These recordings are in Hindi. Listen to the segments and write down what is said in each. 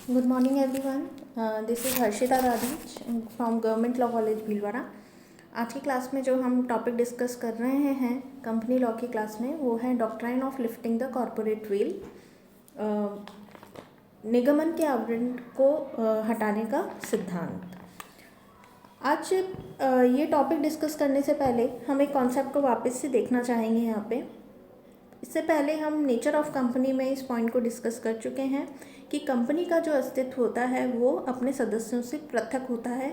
Good morning everyone. This is Harshita Dadhich from government law college Bhilwara. आज की क्लास में जो हम टॉपिक डिस्कस कर रहे हैं कंपनी लॉ की क्लास में, वो है doctrine of lifting the corporate veil, निगमन के आवरण को हटाने का सिद्धांत। आज ये टॉपिक डिस्कस करने से पहले हम एक कॉन्सेप्ट को वापस से देखना चाहेंगे यहाँ पे। इससे पहले हम नेचर ऑफ कंपनी में इस पॉइंट को डिस्कस कर चुके हैं कि कंपनी का जो अस्तित्व होता है वो अपने सदस्यों से पृथक होता है।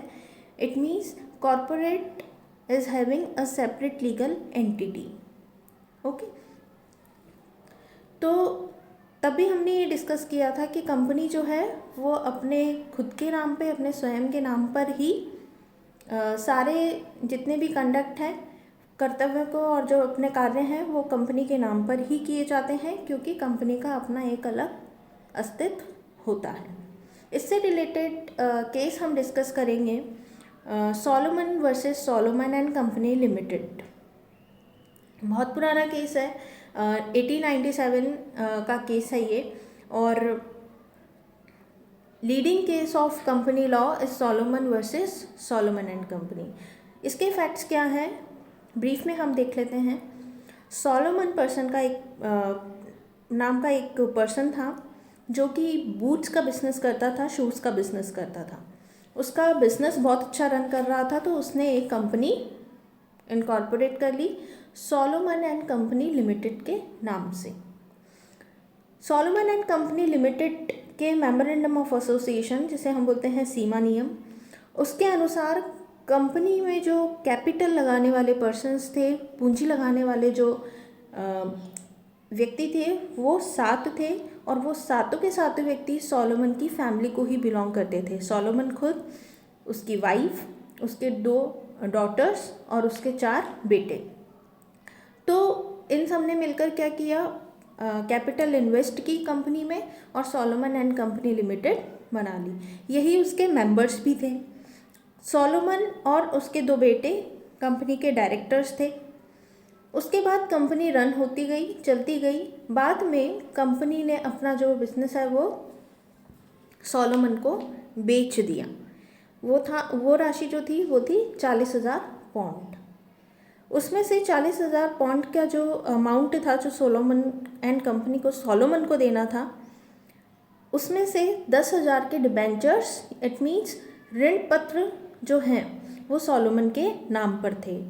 It means corporate is having a separate legal entity. Okay, तो तभी हमने ये डिस्कस किया था कि कंपनी जो है वो अपने खुद के नाम पे, अपने स्वयं के नाम पर ही सारे जितने भी कंडक्ट हैं, कर्तव्य को और जो अपने कार्य हैं वो कंपनी के नाम पर ही किए जाते हैं, क्योंकि कंपनी का अपना एक अलग अस्तित्व होता है। इससे रिलेटेड केस हम डिस्कस करेंगे, Solomon versus Solomon and company limited. बहुत पुराना केस है, 1897 का केस है ये, और leading case of company law is Solomon versus Solomon and company. इसके फैक्ट्स क्या हैं ब्रीफ में हम देख लेते हैं। सोलोमन पर्सन का नाम का एक पर्सन था जो कि बूट्स का बिजनेस करता था, शूज़ का बिजनेस करता था। उसका बिजनेस बहुत अच्छा रन कर रहा था, तो उसने एक कंपनी इनकॉर्पोरेट कर ली सोलोमन एंड कंपनी लिमिटेड के नाम से। सोलोमन एंड कंपनी लिमिटेड के मेमोरेंडम ऑफ एसोसिएशन, जिसे हम बोलते हैं सीमा नियम, उसके अनुसार कंपनी में जो कैपिटल लगाने वाले पर्सन्स थे, पूंजी लगाने वाले जो व्यक्ति थे, वो 7 थे, और वो सातों के सातों व्यक्ति सोलोमन की फैमिली को ही बिलोंग करते थे। सोलोमन खुद, उसकी वाइफ, उसके 2 डॉटर्स और उसके 4 बेटे। तो इन सब ने मिलकर क्या किया, कैपिटल इन्वेस्ट की कंपनी में और सोलोमन एंड कंपनी लिमिटेड बना ली। यही उसके मेंबर्स भी थे। सोलोमन और उसके 2 बेटे कंपनी के डायरेक्टर्स थे। उसके बाद कंपनी रन होती गई, चलती गई। बाद में कंपनी ने अपना जो बिजनेस है वो सोलोमन को बेच दिया। वो राशि जो थी वो थी 40,000 पाउंड। उसमें से 40,000 पाउंड का जो अमाउंट था, जो सोलोमन एंड कंपनी को सोलोमन को देना था, उसमें से 10,000 के डिबेंचर्स, इट मीन्स ऋण पत्र जो हैं वो सोलोमन के नाम पर थे।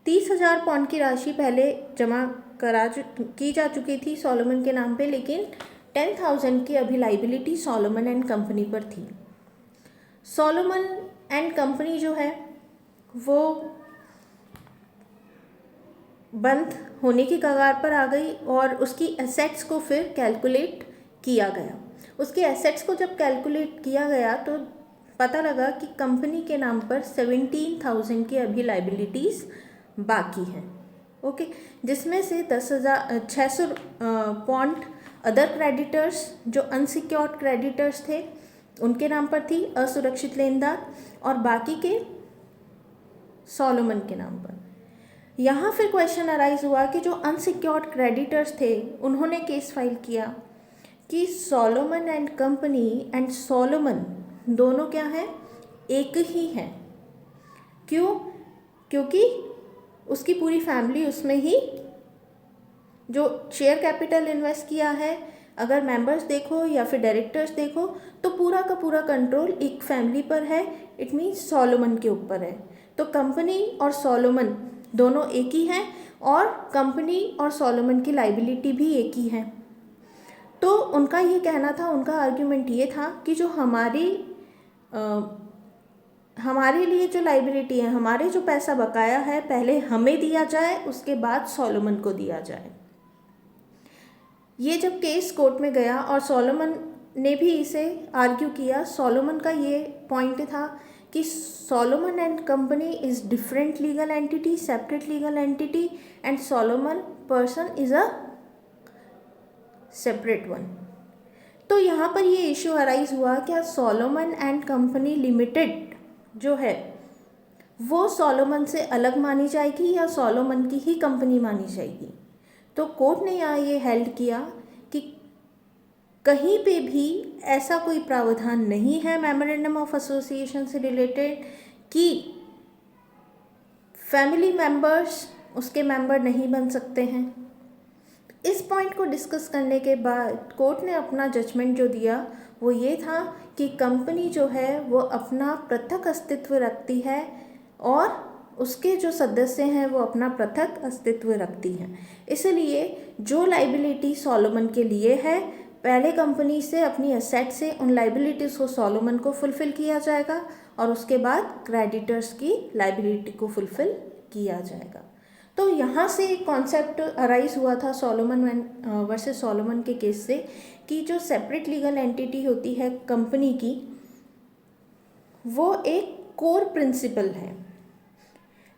30,000 पाउंड की राशि पहले जमा की जा चुकी थी सोलोमन के नाम पे, लेकिन 10,000 की अभी लाइबिलिटी सोलोमन एंड कंपनी पर थी। सोलोमन एंड कंपनी जो है वो बंद होने की कगार पर आ गई, और उसकी एसेट्स को फिर कैलकुलेट किया गया। उसके एसेट्स को जब कैलकुलेट किया गया तो पता लगा कि कंपनी के नाम पर 17,000 की अभी लाइबिलिटीज़ बाकी हैं। ओके, जिसमें से 600 पाउंड अदर क्रेडिटर्स, जो अनसिक्योर्ड क्रेडिटर्स थे, उनके नाम पर थी, असुरक्षित लेनदार, और बाकी के सोलोमन के नाम पर। यहाँ फिर क्वेश्चन अराइज हुआ कि जो अनसिक्योर्ड क्रेडिटर्स थे उन्होंने केस फाइल किया कि Solomon and company and Solomon दोनों क्या हैं, एक ही हैं। क्यों? क्योंकि उसकी पूरी फैमिली उसमें ही जो शेयर कैपिटल इन्वेस्ट किया है, अगर मेंबर्स देखो या फिर डायरेक्टर्स देखो, तो पूरा का पूरा कंट्रोल एक फैमिली पर है। इट मीन्स सोलोमन के ऊपर है। तो कंपनी और सोलोमन दोनों एक ही हैं, और कंपनी और सोलोमन की लाइबिलिटी भी एक ही है। तो उनका ये कहना था, उनका आर्ग्यूमेंट ये था कि जो हमारे लिए जो लाइबिलिटी है, हमारे जो पैसा बकाया है, पहले हमें दिया जाए, उसके बाद सोलोमन को दिया जाए। ये जब केस कोर्ट में गया और सोलोमन ने भी इसे आर्ग्यू किया, सोलोमन का ये पॉइंट था कि Solomon and company is different legal entity, separate legal entity, and Solomon person is a separate one. तो यहाँ पर ये इश्यू अराइज हुआ, क्या सोलोमन एंड कंपनी लिमिटेड जो है वो सोलोमन से अलग मानी जाएगी या सोलोमन की ही कंपनी मानी जाएगी। तो कोर्ट ने यहाँ ये हेल्ड किया कि कहीं पे भी ऐसा कोई प्रावधान नहीं है मेमोरेंडम ऑफ एसोसिएशन से रिलेटेड कि फैमिली मेंबर्स उसके मेंबर नहीं बन सकते हैं। इस पॉइंट को डिस्कस करने के बाद कोर्ट ने अपना जजमेंट जो दिया वो ये था कि कंपनी जो है वो अपना पृथक अस्तित्व रखती है और उसके जो सदस्य हैं वो अपना पृथक अस्तित्व रखती हैं। इसलिए जो लाइबिलिटी सोलोमन के लिए है, पहले कंपनी से अपनी एसेट से उन लाइबिलिटीज़ को सोलोमन को फुलफ़िल किया जाएगा और उसके बाद क्रेडिटर्स की लाइबिलिटी को फुलफ़िल किया जाएगा। तो यहाँ से एक कॉन्सेप्ट अराइज हुआ था सोलोमन वर्सेस सोलोमन के केस से कि जो सेपरेट लीगल एंटिटी होती है कंपनी की, वो एक कोर प्रिंसिपल है।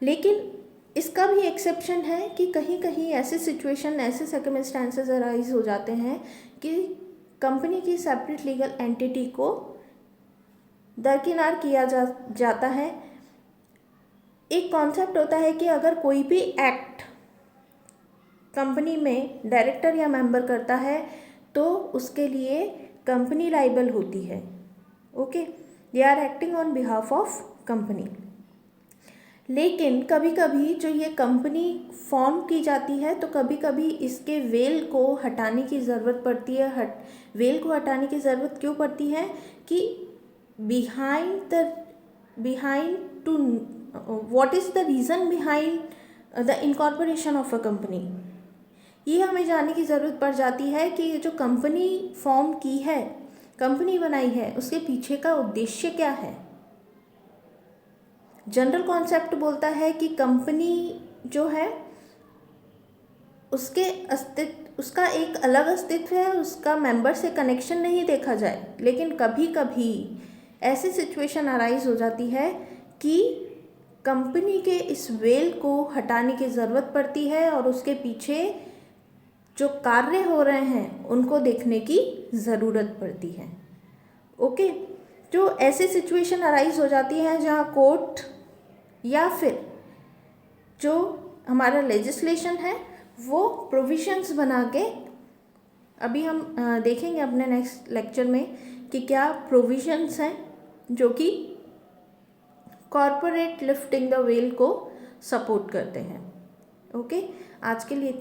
लेकिन इसका भी एक्सेप्शन है कि कहीं कहीं ऐसे सिचुएशन, ऐसे सर्कमस्टांसेस अराइज हो जाते हैं कि कंपनी की सेपरेट लीगल एंटिटी को दरकिनार किया जाता है। एक कॉन्सेप्ट होता है कि अगर कोई भी एक्ट कंपनी में डायरेक्टर या मेंबर करता है तो उसके लिए कंपनी लाइबल होती है। Okay, they are acting on behalf of company. लेकिन कभी कभी जो ये कंपनी फॉर्म की जाती है तो कभी कभी इसके वेल को हटाने की ज़रूरत पड़ती है। वेल को हटाने की ज़रूरत क्यों पड़ती है कि behind to what is the reason behind the incorporation of a company, ये हमें जानने की ज़रूरत पड़ जाती है कि जो कंपनी फॉर्म की है, कंपनी बनाई है, उसके पीछे का उद्देश्य क्या है। जनरल कॉन्सेप्ट बोलता है कि कंपनी जो है उसका एक अलग अस्तित्व है, उसका मेंबर से कनेक्शन नहीं देखा जाए। लेकिन कभी कभी ऐसी सिचुएशन अराइज हो जाती है कि कंपनी के इस वेल को हटाने की ज़रूरत पड़ती है और उसके पीछे जो कार्य हो रहे हैं उनको देखने की ज़रूरत पड़ती है। ओके, जो ऐसी सिचुएशन अराइज हो जाती है जहाँ कोर्ट या फिर जो हमारा लेजिस्लेशन है वो प्रोविजंस बना के, अभी हम देखेंगे अपने नेक्स्ट लेक्चर में कि क्या प्रोविजंस हैं जो कि कॉर्पोरेट लिफ्टिंग द वेल को सपोर्ट करते हैं। ओके, आज के लिए